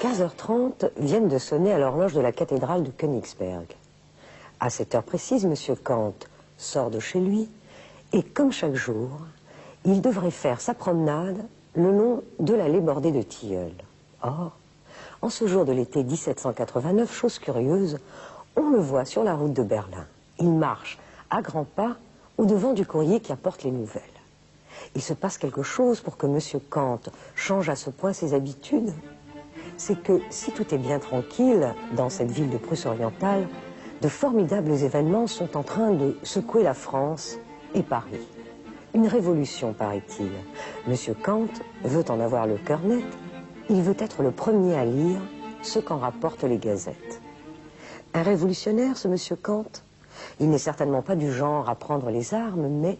15h30 viennent de sonner à l'horloge de la cathédrale de Königsberg. À cette heure précise, M. Kant sort de chez lui et, comme chaque jour, il devrait faire sa promenade le long de l'allée bordée de tilleuls. Or, en ce jour de l'été 1789, chose curieuse, on le voit sur la route de Berlin. Il marche à grands pas au-devant du courrier qui apporte les nouvelles. Il se passe quelque chose pour que M. Kant change à ce point ses habitudes. C'est que si tout est bien tranquille dans cette ville de Prusse orientale, de formidables événements sont en train de secouer la France et Paris. Une révolution, paraît-il. M. Kant veut en avoir le cœur net. Il veut être le premier à lire ce qu'en rapportent les gazettes. Un révolutionnaire, ce M. Kant? Il n'est certainement pas du genre à prendre les armes, mais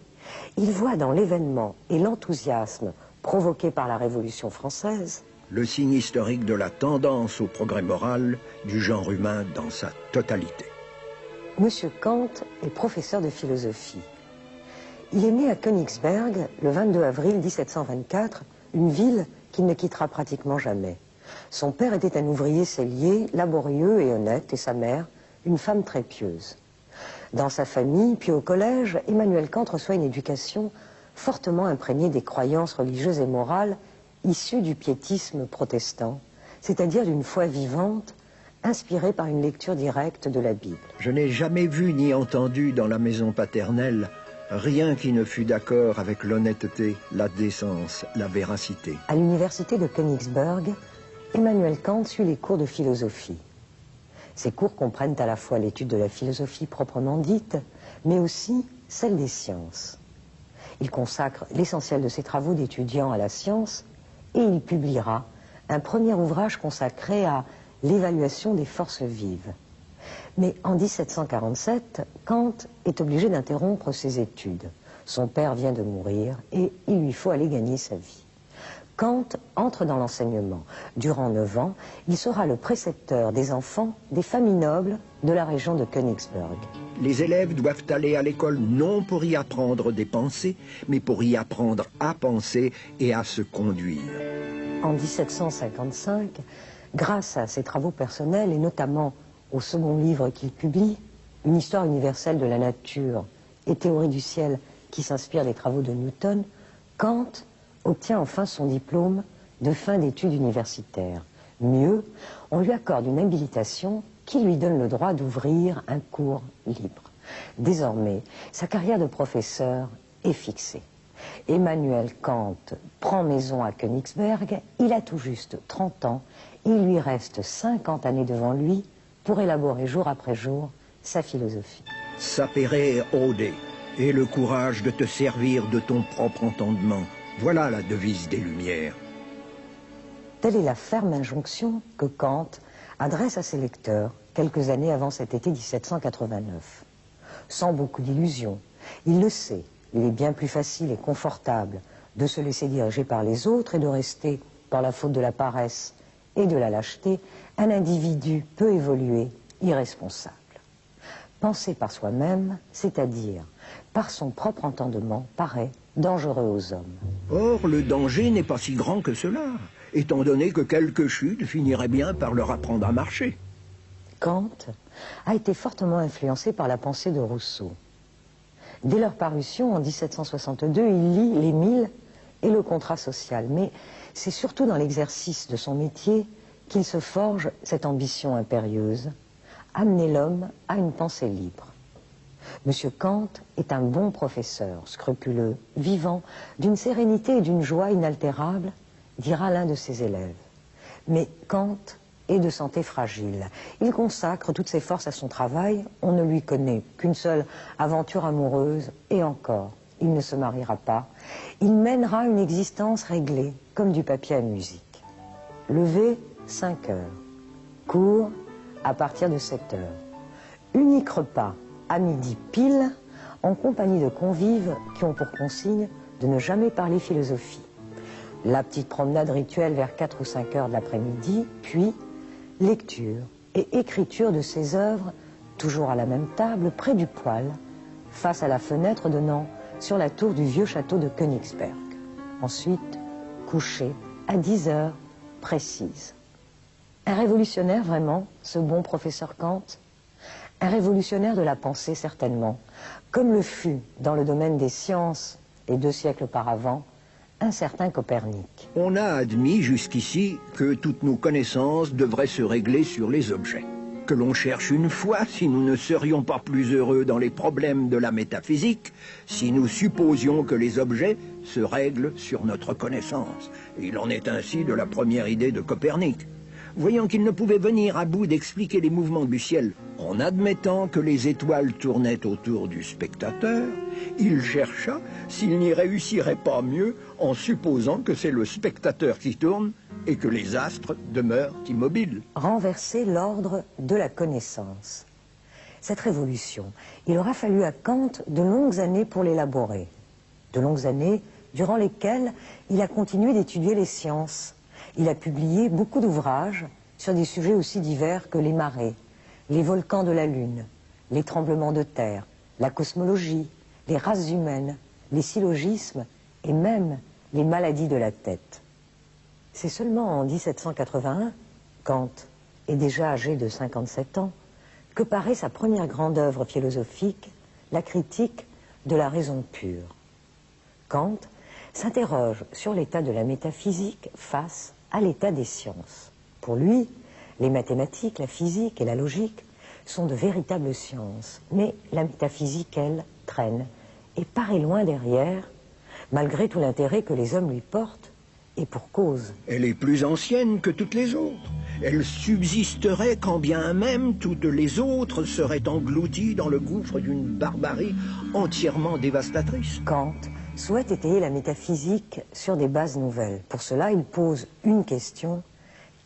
il voit dans l'événement et l'enthousiasme provoqué par la Révolution française le signe historique de la tendance au progrès moral du genre humain dans sa totalité. M. Kant est professeur de philosophie. Il est né à Königsberg le 22 avril 1724, une ville qu'il ne quittera pratiquement jamais. Son père était un ouvrier sellier, laborieux et honnête, et sa mère, une femme très pieuse. Dans sa famille, puis au collège, Emmanuel Kant reçoit une éducation fortement imprégnée des croyances religieuses et morales issues du piétisme protestant, c'est-à-dire d'une foi vivante, inspirée par une lecture directe de la Bible. Je n'ai jamais vu ni entendu dans la maison paternelle rien qui ne fût d'accord avec l'honnêteté, la décence, la véracité. À l'université de Königsberg, Emmanuel Kant suit les cours de philosophie. Ces cours comprennent à la fois l'étude de la philosophie proprement dite, mais aussi celle des sciences. Il consacre l'essentiel de ses travaux d'étudiant à la science et il publiera un premier ouvrage consacré à l'évaluation des forces vives. Mais en 1747, Kant est obligé d'interrompre ses études. Son père vient de mourir et il lui faut aller gagner sa vie. Kant entre dans l'enseignement. Durant 9 ans, il sera le précepteur des enfants des familles nobles de la région de Königsberg. Les élèves doivent aller à l'école non pour y apprendre des pensées, mais pour y apprendre à penser et à se conduire. En 1755, grâce à ses travaux personnels et notamment au second livre qu'il publie, Une histoire universelle de la nature et théorie du ciel qui s'inspire des travaux de Newton, Kant obtient enfin son diplôme de fin d'études universitaires. Mieux, on lui accorde une habilitation qui lui donne le droit d'ouvrir un cours libre. Désormais, sa carrière de professeur est fixée. Emmanuel Kant prend maison à Königsberg, il a tout juste 30 ans, il lui reste 50 années devant lui pour élaborer jour après jour sa philosophie. Sapere aude, et le courage de te servir de ton propre entendement. Voilà la devise des Lumières. Telle est la ferme injonction que Kant adresse à ses lecteurs quelques années avant cet été 1789. Sans beaucoup d'illusions, il le sait, il est bien plus facile et confortable de se laisser diriger par les autres et de rester, par la faute de la paresse et de la lâcheté, un individu peu évolué, irresponsable. Penser par soi-même, c'est-à-dire par son propre entendement, paraît dangereux aux hommes. Or, le danger n'est pas si grand que cela, étant donné que quelques chutes finiraient bien par leur apprendre à marcher. Kant a été fortement influencé par la pensée de Rousseau. Dès leur parution, en 1762, il lit l'Émile et le contrat social. Mais c'est surtout dans l'exercice de son métier qu'il se forge cette ambition impérieuse, amener l'homme à une pensée libre. M. Kant est un bon professeur, scrupuleux, vivant, d'une sérénité et d'une joie inaltérables, dira l'un de ses élèves. Mais Kant est de santé fragile. Il consacre toutes ses forces à son travail, on ne lui connaît qu'une seule aventure amoureuse, et encore, il ne se mariera pas. Il mènera une existence réglée, comme du papier à musique. Lever, 5 heures. Cours, à partir de 7 heures. Unique repas, à midi pile, en compagnie de convives qui ont pour consigne de ne jamais parler philosophie. La petite promenade rituelle vers 4 ou 5 heures de l'après-midi, puis lecture et écriture de ses œuvres, toujours à la même table, près du poêle, face à la fenêtre donnant sur la tour du vieux château de Königsberg. Ensuite, coucher à 10 heures précises. Un révolutionnaire vraiment, ce bon professeur Kant? Un révolutionnaire de la pensée certainement, comme le fut dans le domaine des sciences, et 2 siècles auparavant, un certain Copernic. On a admis jusqu'ici que toutes nos connaissances devraient se régler sur les objets. Que l'on cherche une fois si nous ne serions pas plus heureux dans les problèmes de la métaphysique, si nous supposions que les objets se règlent sur notre connaissance. Il en est ainsi de la première idée de Copernic. Voyant qu'il ne pouvait venir à bout d'expliquer les mouvements du ciel en admettant que les étoiles tournaient autour du spectateur, il chercha s'il n'y réussirait pas mieux en supposant que c'est le spectateur qui tourne et que les astres demeurent immobiles. Renverser l'ordre de la connaissance. Cette révolution, il aura fallu à Kant de longues années pour l'élaborer. De longues années durant lesquelles il a continué d'étudier les sciences. Il a publié beaucoup d'ouvrages sur des sujets aussi divers que les marées, les volcans de la Lune, les tremblements de terre, la cosmologie, les races humaines, les syllogismes et même les maladies de la tête. C'est seulement en 1781, Kant est déjà âgé de 57 ans, que paraît sa première grande œuvre philosophique, la critique de la raison pure. Kant s'interroge sur l'état de la métaphysique face à l'état des sciences. Pour lui, les mathématiques, la physique et la logique sont de véritables sciences, mais la métaphysique, elle, traîne et paraît loin derrière, malgré tout l'intérêt que les hommes lui portent, et pour cause. Elle est plus ancienne que toutes les autres. Elle subsisterait quand bien même toutes les autres seraient englouties dans le gouffre d'une barbarie entièrement dévastatrice. Kant souhaite étayer la métaphysique sur des bases nouvelles. Pour cela, il pose une question.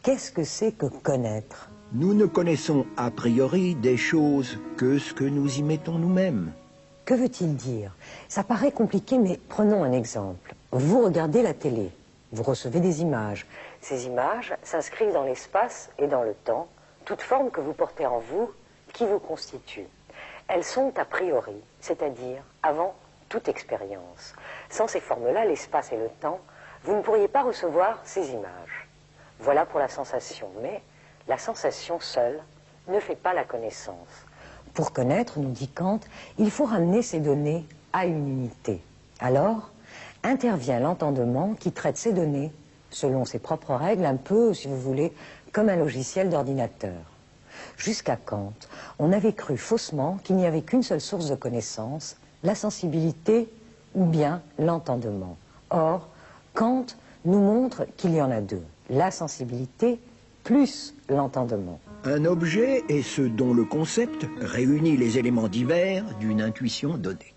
Qu'est-ce que c'est que connaître? Nous ne connaissons a priori des choses que ce que nous y mettons nous-mêmes. Que veut-il dire? Ça paraît compliqué, mais prenons un exemple. Vous regardez la télé, vous recevez des images. Ces images s'inscrivent dans l'espace et dans le temps, toutes formes que vous portez en vous, qui vous constituent. Elles sont a priori, c'est-à-dire avant toute expérience. Sans ces formes-là, l'espace et le temps, vous ne pourriez pas recevoir ces images. Voilà pour la sensation, mais la sensation seule ne fait pas la connaissance. Pour connaître, nous dit Kant, il faut ramener ces données à une unité. Alors, intervient l'entendement qui traite ces données, selon ses propres règles, un peu, si vous voulez, comme un logiciel d'ordinateur. Jusqu'à Kant, on avait cru faussement qu'il n'y avait qu'une seule source de connaissance, la sensibilité ou bien l'entendement. Or, Kant nous montre qu'il y en a deux, la sensibilité plus l'entendement. Un objet est ce dont le concept réunit les éléments divers d'une intuition donnée.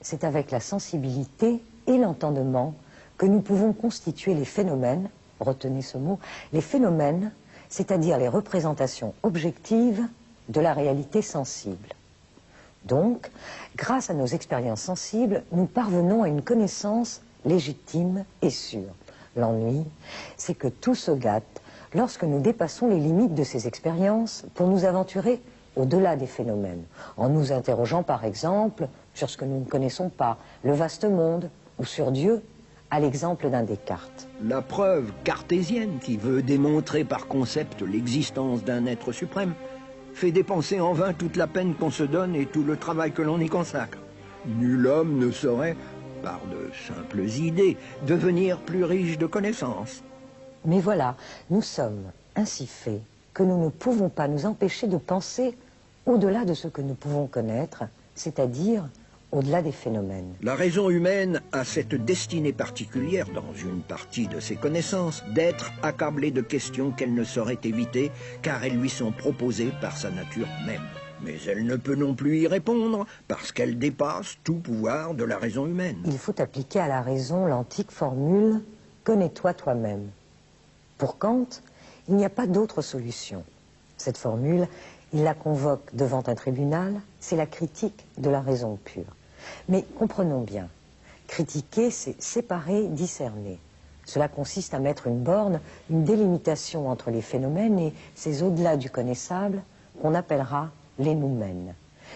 C'est avec la sensibilité et l'entendement que nous pouvons constituer les phénomènes, retenez ce mot, les phénomènes, c'est-à-dire les représentations objectives de la réalité sensible. Donc, grâce à nos expériences sensibles, nous parvenons à une connaissance légitime et sûre. L'ennui, c'est que tout se gâte lorsque nous dépassons les limites de ces expériences pour nous aventurer au-delà des phénomènes, en nous interrogeant par exemple sur ce que nous ne connaissons pas, le vaste monde, ou sur Dieu, à l'exemple d'un Descartes. La preuve cartésienne qui veut démontrer par concept l'existence d'un être suprême fait dépenser en vain toute la peine qu'on se donne et tout le travail que l'on y consacre. Nul homme ne saurait, par de simples idées, devenir plus riche de connaissances. Mais voilà, nous sommes ainsi faits que nous ne pouvons pas nous empêcher de penser au-delà de ce que nous pouvons connaître, c'est-à-dire au-delà des phénomènes. La raison humaine a cette destinée particulière, dans une partie de ses connaissances, d'être accablée de questions qu'elle ne saurait éviter, car elles lui sont proposées par sa nature même. Mais elle ne peut non plus y répondre, parce qu'elle dépasse tout pouvoir de la raison humaine. Il faut appliquer à la raison l'antique formule « connais-toi toi-même ». Pour Kant, il n'y a pas d'autre solution. Cette formule, il la convoque devant un tribunal, c'est la critique de la raison pure. Mais comprenons bien, critiquer, c'est séparer, discerner. Cela consiste à mettre une borne, une délimitation entre les phénomènes et ces au-delà du connaissable qu'on appellera les noumènes.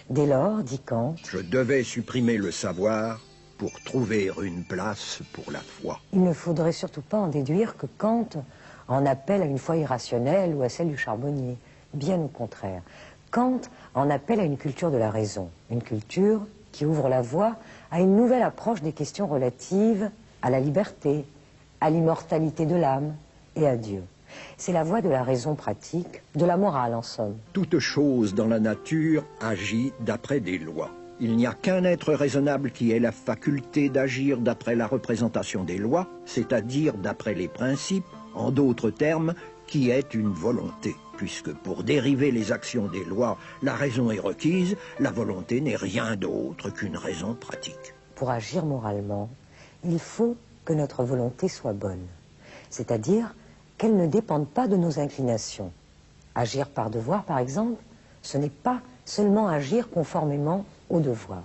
Dès lors, dit Kant, je devais supprimer le savoir pour trouver une place pour la foi. Il ne faudrait surtout pas en déduire que Kant en appelle à une foi irrationnelle ou à celle du charbonnier. Bien au contraire. Kant en appelle à une culture de la raison, une culture qui ouvre la voie à une nouvelle approche des questions relatives à la liberté, à l'immortalité de l'âme et à Dieu. C'est la voie de la raison pratique, de la morale en somme. Toute chose dans la nature agit d'après des lois. Il n'y a qu'un être raisonnable qui ait la faculté d'agir d'après la représentation des lois, c'est-à-dire d'après les principes, en d'autres termes, qui est une volonté. Puisque pour dériver les actions des lois, la raison est requise, la volonté n'est rien d'autre qu'une raison pratique. Pour agir moralement, il faut que notre volonté soit bonne, c'est-à-dire qu'elle ne dépende pas de nos inclinations. Agir par devoir, par exemple, ce n'est pas seulement agir conformément au devoir.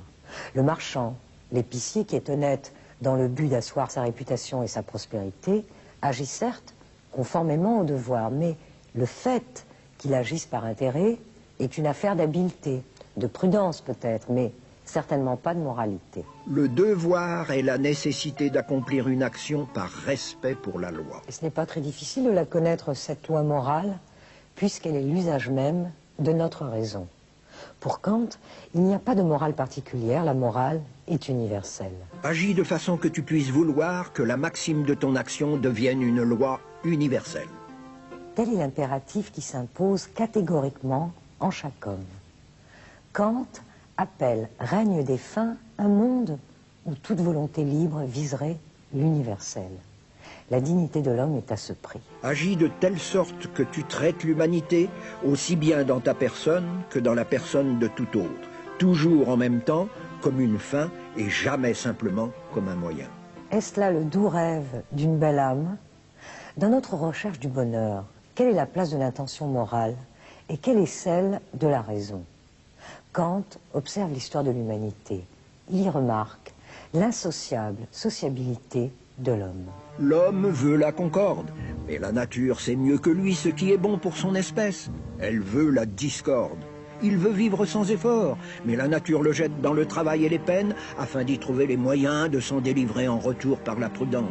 Le marchand, l'épicier qui est honnête dans le but d'asseoir sa réputation et sa prospérité, agit certes conformément au devoir, mais le fait qu'il agisse par intérêt est une affaire d'habileté, de prudence peut-être, mais certainement pas de moralité. Le devoir est la nécessité d'accomplir une action par respect pour la loi. Et ce n'est pas très difficile de la connaître, cette loi morale, puisqu'elle est l'usage même de notre raison. Pour Kant, il n'y a pas de morale particulière, la morale est universelle. Agis de façon que tu puisses vouloir que la maxime de ton action devienne une loi universelle. Tel est l'impératif qui s'impose catégoriquement en chaque homme. Kant appelle règne des fins un monde où toute volonté libre viserait l'universel. La dignité de l'homme est à ce prix. Agis de telle sorte que tu traites l'humanité aussi bien dans ta personne que dans la personne de tout autre, toujours en même temps comme une fin et jamais simplement comme un moyen. Est-ce là le doux rêve d'une belle âme? Dans notre recherche du bonheur, quelle est la place de l'intention morale et quelle est celle de la raison? Kant observe l'histoire de l'humanité. Il y remarque l'insociable sociabilité de l'homme. L'homme veut la concorde, mais la nature sait mieux que lui ce qui est bon pour son espèce. Elle veut la discorde. Il veut vivre sans effort, mais la nature le jette dans le travail et les peines afin d'y trouver les moyens de s'en délivrer en retour par la prudence.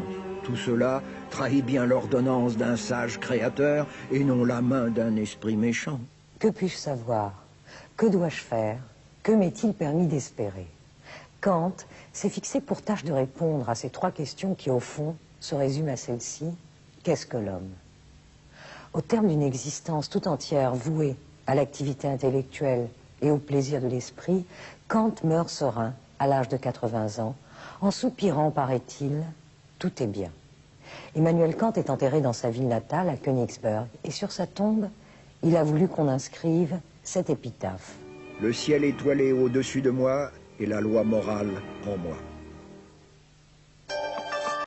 Tout cela trahit bien l'ordonnance d'un sage créateur et non la main d'un esprit méchant. Que puis-je savoir? Que dois-je faire? Que m'est-il permis d'espérer? Kant s'est fixé pour tâche de répondre à ces trois questions qui, au fond, se résument à celle-ci. Qu'est-ce que l'homme? Au terme d'une existence tout entière vouée à l'activité intellectuelle et au plaisir de l'esprit, Kant meurt serein à l'âge de 80 ans, en soupirant, paraît-il, tout est bien. Emmanuel Kant est enterré dans sa ville natale, à Königsberg, et sur sa tombe, il a voulu qu'on inscrive cette épitaphe. Le ciel étoilé au-dessus de moi et la loi morale en moi.